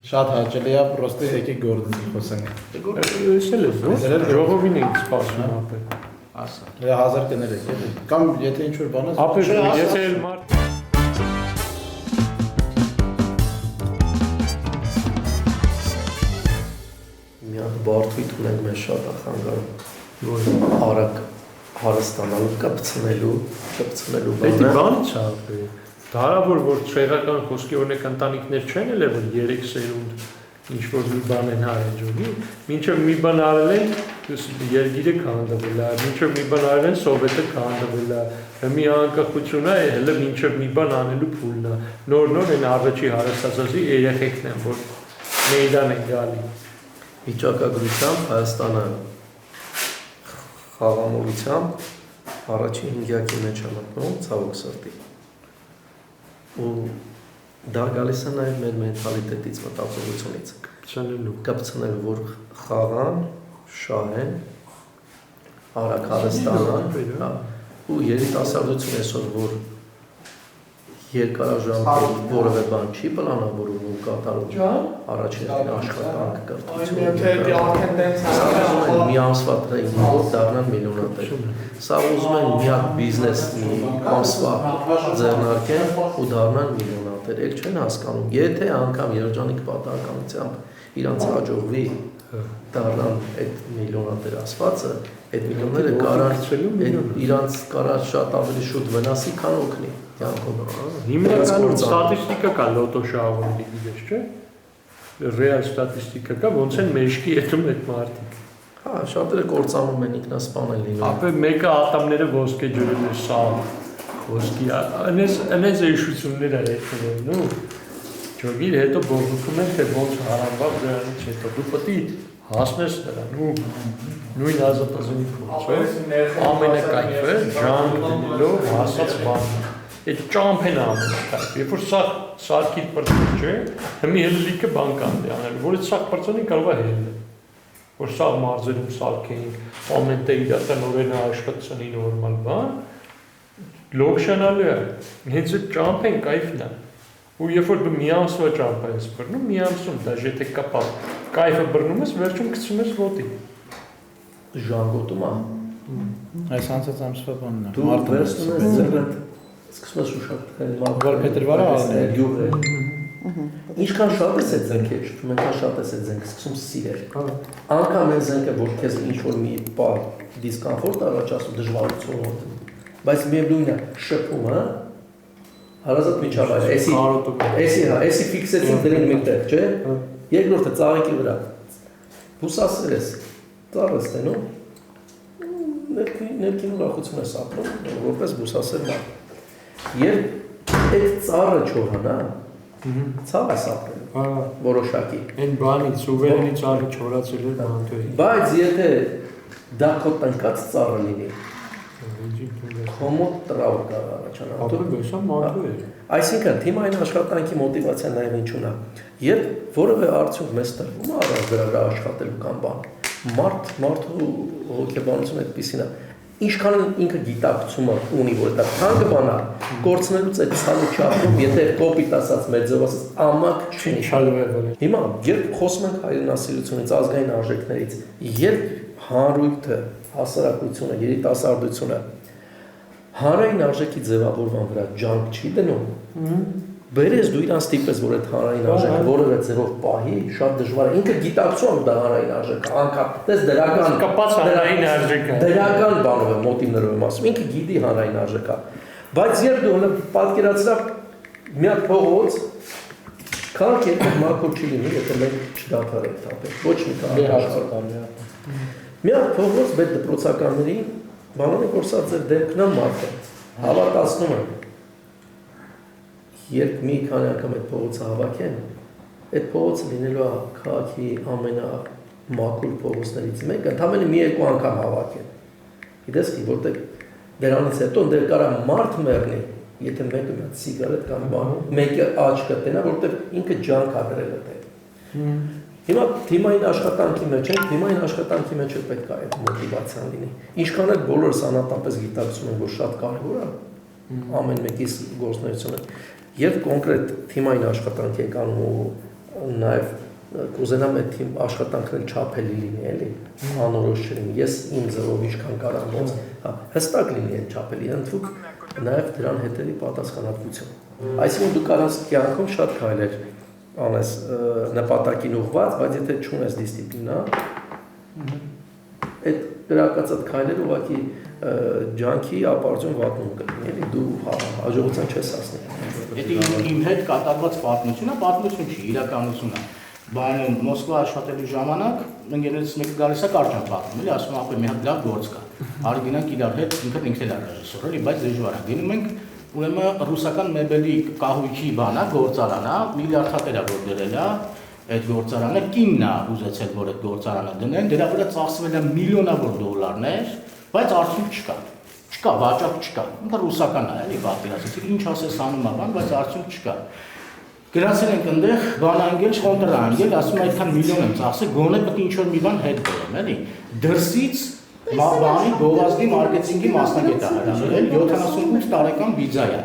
Շատ հաճելի է, պրոստը եկեք գործի խոսենք։ Էսել է, ոչ։ Ժողովին ենք սպասում ապե։ Ասա։ 1000 կներեք, էլի։ Կամ եթե ինչ-որ բան է։ Ապե եթե էլ մարդ Բարդույթ ունենք մեզ շատ խանգարում արագ հարստանալու կպցնելու բանը։ Դա բան չափ է։ Դարավոր որ ցեղական խոսքի օրինակ ընտանիքներ չեն էլ որ 3 սերունդ ինչ որ մի բան են արել, մինչև մի բան արել են, երգիրը քանդվել է, մինչև մի բան արել են, սովետը քանդվել է, մի անկախություն է, հələ մինչև մի բան անելու փուլն է։ Նոր են առաջի հարստացածի երեխեքն են, որ մեյդան են գալի։ Վիճակագրությամբ Հայաստանը խաղամոլությամբ առաջին հինգյակի մեջ է մտնում ցավոք սրտի։ Ու դա գալիս է նաև մեր մենտալիտետից, մտածողությունից։ Կպցնելու, որ խաղան, շահեն, արագ հարստանան, ու երիտասարդություն այսօր, որ երկարաժամկետ որևէ բան չի պլանավորում ու կատարում առաջին աշխատանք կրթություն մի ամսվա տրեյնինգով դառնան միլիոնատեր սա ուզում են մի հատ բիզնես մի ամսվա ձեռնարկեն ու դառնան միլիոնատեր եք չեն հասկանում եթե անգամ երջանիկ պատահականությամբ իրանց հաջողվի դառնան այդ միլիոնատեր ասվածը այդ միլիոնները կարան իրանց կարան շատ ավելի շուտ վնասի քան օգնի Հիմնականում ստատիստիկա կա լոտո շահավորի գիտես չէ ռեալ ստատիստիկա կա ոնց են մեջքի եթում այդ մարդիկ հա շատերը կործանում են ինքնասպանել լինում ապա մեկը ատամները ոսկե ջրել է սա ոսկի անես էշություններ է հետևում նո ճոգիր հետո բողոքում են թե ոնց հարաբավ դրանից հետո դու պետք է հասնես դրան ու նույն ազատազնի փորձը ամենակայֆը ժանկ դնելով հասած բանը Այդ ճամփ են անում, երբ որ սա սարքիտ պրծում չէ, հիմի հելլիկը բան կան դիանել, որից սաղ պրծոնին կարող է հելլը, որ սաղ մարզերում սարքեինք, ամենտե իրականորեն աշխատցնի նորմալ բան, լոգշանալու է, հենց այդ ճամփ են կայֆն է, ու երբ որ դու մի ամսվա ճամփ ես բռնում, մի ամսում, դաժ եթե կապավ, կայֆը բռնում ես, վերջում գցում ես ոտի։ Ժանգոտում է։ Այս անցած ամսվա բանն է։ Դու վերցնում ես ձեռդ Սկսում ես ուշադրել որ Պետրվարը արել գյուղ է Ինչքան շատ ես այդ զենքը շփում այնքան շատ ես այդ զենքը սկսում սիրել Անկամ այն զենքը որ քեզ ինչ-որ մի բան դիսկոմֆորտ առաջացնում դժվարություն ունի բայց միևնույնն է շփումը հարազատ միջավայր էսի ֆիքսեցին դրին մեկտեղ չէ երկրորդը ծաղիկի վրա բուսասեր ես ծառ ես տենում ներքին ուրախություն ես ապրում որպես բուսասեր մարդ Երբ այդ ծառը չորանա, ցավ ես ապրել, որոշակի։ Այն բանից, սուվերենի ծառը չորացել էր մանտոյի։ Բայց եթե դա քո տնկած ծառը լինի, խոմոտ տրավ կա առաջանալ։ Ապրում ես մանտոյ է։ Այսինքն, թիմային աշխատանքի մոտիվացիան նաև ինչու՞ն է։ Երբ որևէ արդյունք մեզ տրվում է առանց դրա աշխատելու կամ բան, մարդու հոգեբանությունը այդպեսին է։ Ինչքան ինքը գիտակցումը ունի, որ դա թանկը բան է, կորցնելուց այդ ցալը չափում, եթե կոպիտ ասած մեծով ասած ամակ չունի չալվել։ Հիմա երբ խոսում ենք հայրենասիրությունից, ազգային արժեքներից, երբ հանրույթը, հասարակությունը, երիտասարդությունը հանրային արժեքի ձևավորման վրա ջանք չի դնում, բերես դու իրան ստիպես, որ այդ հանրային արժեքը որևէ ձևով պահի, շատ դժվար է։ Ինքը գիտակցում դա հանրային արժեքը, անկապ, դες դրական կապած հանրային արժեքը։ Դրական բանով է մոտիվներով եմ ասում, ինքը գիտի հանրային արժեքը։ Բայց երբ դու պատկերացրավ մի հատ փողոց, քաղաք երկու մաքուր չի լինի, եթե մենք չդադարենք թափել։ Ոչ մի քաղաք։ Մի հատ փողոց բեդ դպրոցականների բանալի կորսած ձեր դեմքն է մարդը։ Հավատացնում եմ Երբ մի քանի անգամ այդ փողոցը հավաքեն, այդ փողոցը լինելու է քաղաքի ամենամաքուր փողոցներից մեկը, ընդամենը մի երկու անգամ հավաքեն։ Գիտես Ki, որտեղ դրանից հետո դեռ կարա մարդ մեռնի, եթե մեկը մի սիգարետ կամ բան, մեկը աչքը տենա, որտեղ ինքը ջանք ա դրել է։ Հիմա թիմային աշխատանքի մեջ ենք, թիմային աշխատանքի մեջ էլ պետք է այդ մոտիվացիան լինի։ Ինչքան էլ բոլորս անհատապես գիտակցում են, որ շատ կարևոր է ամեն մեկի գործունեությունը Երբ կոնկրետ թիմային աշխատանք եք անում ու նաև կուզենամ այդ թիմ աշխատանքն չափելի լինի, էլի, անորոշ չլինի, ես իմ ձևով ինչքան կարամ ոնց, հստակ լինի այդ չափելի, ընդհուք նաև դրան հետևի պատասխանատվություն։ Այսինքն դու կարաս կյանքում շատ քայլեր անես նպատակին ուղղված, բայց եթե չունես դիսցիպլինա, այդ գրակացած քայլերը ուղղակի ջանքի ապարդյուն վատնում կլինի, էլի դու հաջողության չես հասնի։ Դա իմ հետ կատարված պատմությունն է, պատմություն չի, իրականություն է։ Բանը Մոսկվա աշխատելու ժամանակ ընկերներից մեկը գալիս է կարճան պատմում, էլի ասում ապա մի հատ լավ գործ կա։ Արի գնանք իրար հետ, ինքն էլ է ռեժիսոր, էլի, բայց դժվար է։ Գնում ենք ուրեմն ռուսական մեբելի կահույքի բանա, գործարան է, միլիարդատեր է որ դրել է, այդ գործարանը կինն է ուզեցել որ այդ գործարանը դնեն, դրա վրա ծախսվել է միլիոնավոր դոլարներ, բայց արդյունք չկա։ Չկա, վաճառք չկա։ Դա ռուսական է, էլի, պատկերացրեք, ինչ ասես անում է բան, բայց արդյունք չկա։ Գնացել ենք այնտեղ, բան անգել, շոնտր անգել, ասում այդքան միլիոն եմ ծախսել, գոնե պետք է ինչ-որ մի բան հետ բերեմ, էլի։ Դրսից բանի գովազդի մարքեթինգի մասնագետ է հրավիրել, 78 տարեկան բիձայա։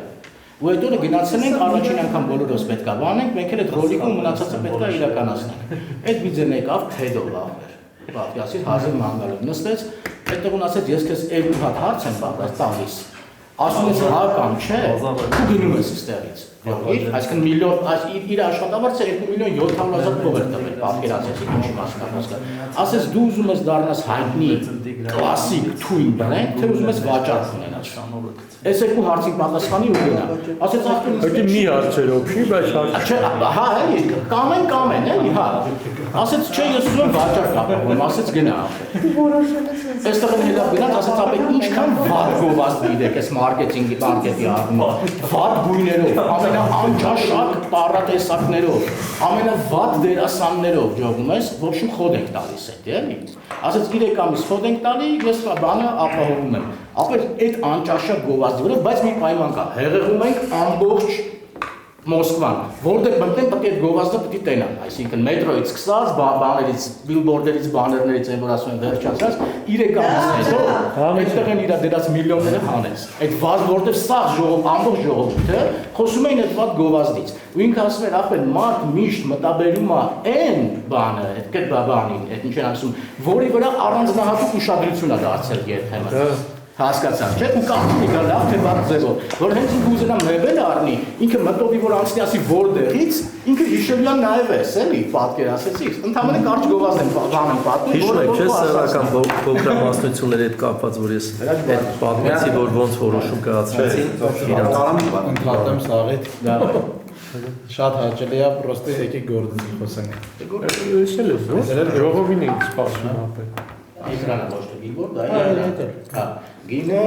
Ու այդ օրը գնացել ենք, առաջին անգամ բոլորս պետք է բանենք, մենք էլ այդ ռոլիկը ու մնացածը պետք է իրականացնենք։ Այդ բիձեն եկավ թեդով ախր։ Պատկասիր 1000 մանգալով նստեց, այդտեղ ունացեց ես քեզ 2 հատ հարց եմ տալիս։ Ասում ես հա կամ չէ, ու գնում ես այստեղից։ Այսինքն միլիոն, իր աշխատավարձը 2 միլիոն 700,000 փող էր տվել, պատկերացրեք ինչի մասնակցը։ Ասես դու ուզում ես դառնաս հայտնի կլասիկ թույն բրենդ, թե ուզում ես վաճառք ունենաս։ Այս երկու հարցին պատասխանի ու գնա։ Ասես ախտին Դա մի հարցերով չի, բայց Չէ, հա, էլի, կամ են, էլի, հա։ Ասեց, չէ, ես ուզում եմ վաճառք ապահովում, ասեց գնա։ Այստեղ են հետապ գնաց, ասեց ապա ինչքան վատ գովազդ գիտեք, այս մարքեթինգի բանկետի առումով, վատ գույներով, ամենաանճաշակ տառատեսակներով, ամենավատ դերասաններով ջողում ես, ոչ շուտ խոդ ենք տալիս այդ, էլի։ Ասեց 3 ամիս խոդ ենք տալի, ես բանը ապահովում եմ։ Ապա այդ անճաշակ գովազդի վրա, բայց մի պայման կա, հեղեղում ենք ամբողջ Մոսկվան, որտեղ մտնեն պետք է այդ գովազդը պետք է տենան, այսինքն մետրոյից սկսած, բաներից, բիլբորդերից, բաներներից են, որ ասում են վերջացած, 3 ամիս հետո, այդտեղ են իրա դրած միլիոնները հանեց։ Այդ վազ, որտեղ սաղ ժողով, ամբողջ ժողովուրդը խոսում էին այդ վատ գովազդից։ Ու ինքը ասում էր, ապա մարդ միշտ մտաբերում է այն բանը, այդ բանին, այդ ինչ են ասում, որի վրա առանձնահատուկ ուշադրություն է դարձել երբեմն։ Հասկացա՞ք, չէ՞, ու կարծում եք լավ թե վատ ձևով, որ հենց ինքը ուզենա մեբել առնի, ինքը մտովի որ անցնի ասի որտեղից, ինքը հիշելյան նաև է, էլի, պատկերացրեցիք, ընդհանրապես կարճ գովազդ են բանն պատմում, Հիշում եք, չէ՞, սեռական փոքրամասնությունների հետ կապված, որ ես այդ պատմեցի, որ ոնց որոշում կայացրեցին, իրանց ընդհատեմ սաղիդ, շատ հաճելի է, պրոստը եկեք գործի խոսենք։ Ես էլ եմ, ժողովին ենք սպասում ապել։ Էկրանը ոչ թե բիլբորդ, դա գինը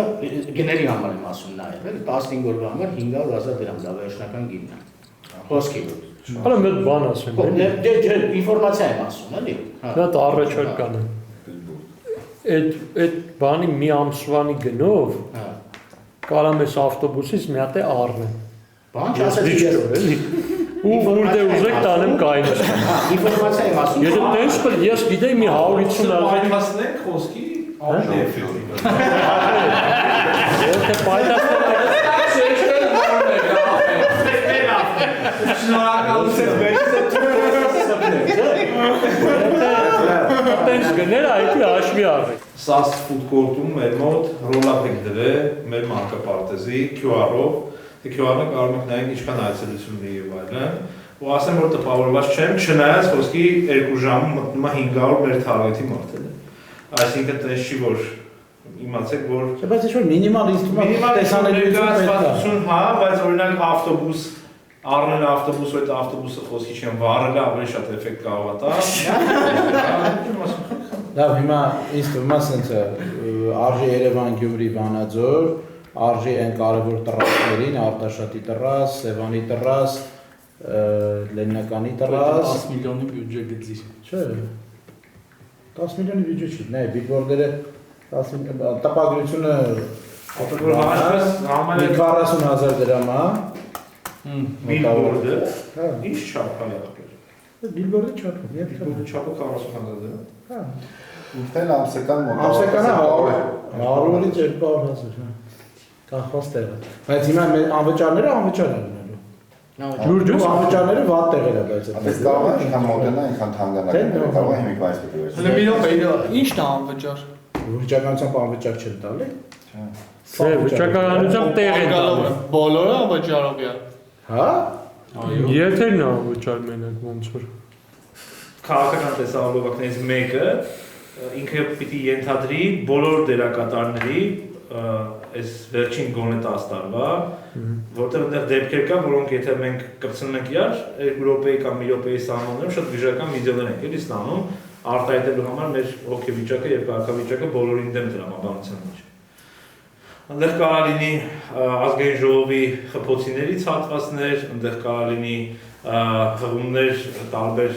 գների համար եմ ասում նաև, էլի 15 օրվա համար 500,000 դրամ, դա վերջնական գինն է։ Խոսքի։ Հələ մեկ բան ասեմ, էլի։ Դե ինֆորմացիա եմ ասում, էլի։ Դա առաջարկան է։ Այդ բանի մի ամսվանի գնով կարամ ես ավտոբուսից մի հատ է առնեմ։ Բան չասեցի ես, էլի։ Ու որտե ուզեք տանեմ կայնս։ Ինֆորմացիա եմ ասում։ Եթե տենց կր, ես գիտեի մի 150 Պայթացնենք խոսքի անեֆիլի։ Եթե պայթացնենք Տենց գներ այդի հաշվի առեք։ Սաս ֆուդ կորտում մեր մոտ ռոլապ ենք դրել մեր մանկապարտեզի QR-ով, թե QR-ը կարող ենք նայենք ինչքան այցելություն ունի եւ այլն, ու ասեմ որ տպավորված չեմ, չնայած խոսքի 2 ժամում մտնում է 500 մեր թարգետի մոտ։ Այսինքն տես չի որ իմացեք որ բայց ինչ որ մինիմալ ինստրումենտ տեսանելիություն, հա, բայց օրինակ ավտոբուս առնել ավտոբուս ու այդ ավտոբուսը խոսքի չեմ վառելը ավելի շատ էֆեկտ կարող է տա։ Լավ, հիմա ինձ թվում է սենց արժի Երևան Գյումրի Վանաձոր, արժի այն կարևոր տրասներին, Արտաշատի տրաս, Սևանի տրաս, Լենինականի տրաս, 10 միլիոնի բյուջե գծի։ Չէ։ 10 միլիոնի բյուջե չի, նայ, բիլբորդերը տպագրությունը Համարը 40,000 դրամ է։ բիլբորդը Հա, ինչ չափ է եղել։ բիլբորդը չափով, Բիլբորդը չափը 40,000 դրամ։ Հա, Ինքն ամսական մոտ։ ամսականը 100-ից 200,000, հա։ Կախված տեղը։ Բայց հիմա մեր անվճարները անվճար են լինելու։ Ջուրջուս Անվճարները վատ տեղեր է բայց Այդպես կարող է ինքան մոդենա, ինքան թանգանական, կարող է հիմիկվա այս դեպքում։ Հələ մի րոպե, ի՞նչն է անվճար։ Վիճականությամբ անվճար չեն տալի։ Չէ, վիճակականությամբ տեղ են տալի։ Բոլորը անվճարով է։ Հա։ Եթերն է անվճար մենակ ոնց որ։ Քաղաքական տեսահոլովակներից մեկը ինքը պիտի ենթադրի բոլոր դերակատարների այս վերջին գոնե 10 տարվա, որտեղ այնտեղ դեպքեր կա, որոնք եթե մենք կպցնում ենք իրար 2 րոպեի կամ 1 րոպեի սահմաններում շատ գժական վիդեոներ ենք էլի ստանում, արտահայտելու համար մեր հոգեվիճակը եւ կարգավիճակը բոլորին դեմ տրամաբանության մեջ։ Այնտեղ կարող լինի ազգային ժողովի խփոցիներից հատվածներ, այնտեղ կարող լինի հղումներ տարբեր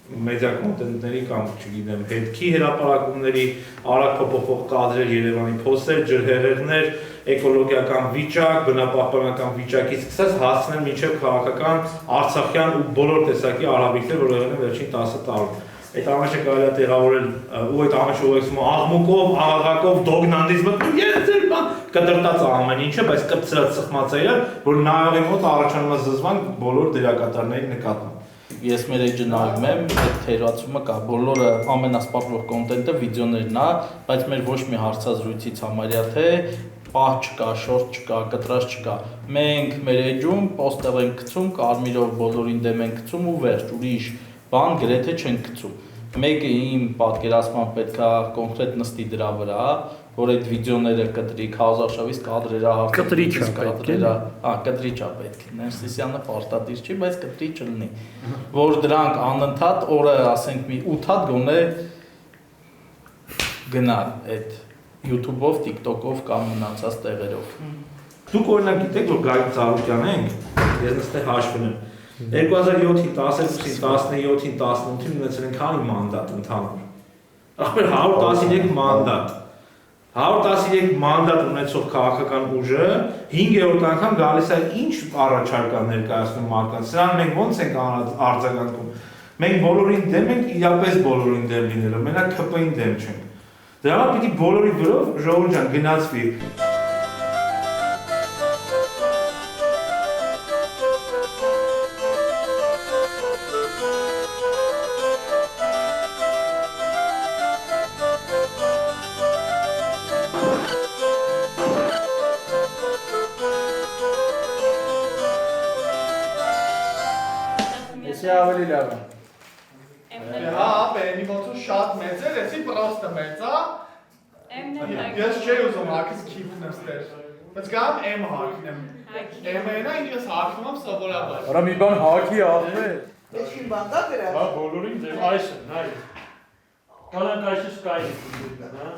մեդիա կոնտենտների կամ չգիտեմ հետքի հրապարակումների արագ փոփոխող կադրեր, Երևանի փոստեր, ջրհեղեղներ, էկոլոգիական վիճակ, բնապահպանական վիճակից սկսած հասցնել մինչև քաղաքական, արցախյան ու բոլոր տեսակի արհավիրքներ, որ եղել են վերջին 10 տարում։ Այդ ամենը կարելի է տեղավորել ու այդ ամենը ուղեկցում աղմուկով, աղաղակով, դոգնանդից մտնում, ես ձեր բան կտրտած ամեն ինչը, բայց կպցրած սխմած է իրար, որ նայողի մոտ առաջանում է զզվանք բոլոր դերակատարների նկատմամբ։ Ես մեր էջը նայում եմ, այդ թերացումը կա, բոլորը ամենասպառվող կոնտենտը վիդեոներն է, բայց մեր ոչ մի հարցազրույցից համարյա թե պահ չկա, շորտ չկա, կտրած չկա։ Մենք մեր էջում պոստեր ենք գցում, կարմիրով բոլորին դեմ ենք գցում ու վերջ, ուրիշ բան գրեթե չենք գցում։ Մեկը իմ պատկերացման պետքա կոնկրետ նստի դրա վրա, որ այդ վիդեոները կտրի, Քազախշավից կադրերը Կտրիչ է պետք է։ կտրիչ է պետք է։ Ներսիսյանը պարտադիր չի, բայց կտրիչ չլինի։ Որ դրանք անընդհատ օրը, ասենք մի 8 հատ գոնե գնա այդ YouTube-ով, TikTok-ով կամ մնացած տեղերով։ Դուք օրինակ գիտեք, որ Գագիկ Ծառուկյան ենք, ես նստել հաշվում եմ։ 2007-ին, 12-ին, 17-ին, 18-ին ունեցել են քանի մանդատ ընդհանուր։ Ախպեր 113 մանդատ։ 113 մանդատ ունեցող քաղաքական ուժը 5-րդ անգամ գալիս է ինչ առաջարկ ներկայացնում մարդկանց։ Սրան մենք ո՞նց ենք արձագանքում։ Մենք բոլորին դեմ ենք, իրապես բոլորին դեմ լինելով, մենակ ԿՊ-ին դեմ չենք։ Դրա համար պիտի բոլորի վրով ժողովուրդ ջան գնացվի։ Էսի ավելի լավ է։ Հա, բենի ոնց ու շատ մեծ էր, էսի պրոստը մեծ է։ Ես չէի ուզում հակից քիփ նստել։ Բայց գամ M հակնեմ։ M-ն է ինչ ես հակնում եմ սովորաբար։ Արա մի բան հակի աղն է։ Ինչին բան կա դրա։ Հա, բոլորին դեմ այս է, նայ։ Կանանք այսպես կային, հա։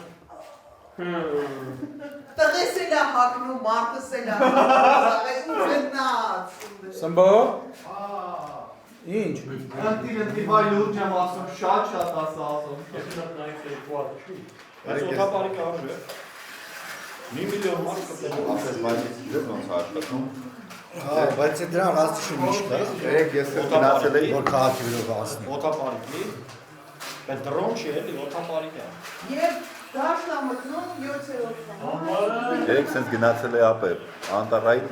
Տղես էլ է հակնում, մարդս էլ է հակնում, ու գնաց։ Սմբո։ Ինչ։ Անտի վայ լուրջ եմ ասում, շատ ասա ասում։ Ես շատ նայեք երկու չի։ Այս օթապարի կարող է։ 1 միլիոն մարդ կպետք Ասես բայց դեռ ոնց աշխատում։ Հա, բայց դրան ռաստիში միշտ կա։ Երեք ես գնացել էի Որ քաղաքի վրա հասնի։ օթապարի։ Բայց դրոն չի էլի օթապարի է։ Եվ դաշնա մտնում 7-րդ։ Երեք sense գնացել էի ապեր, անտարայից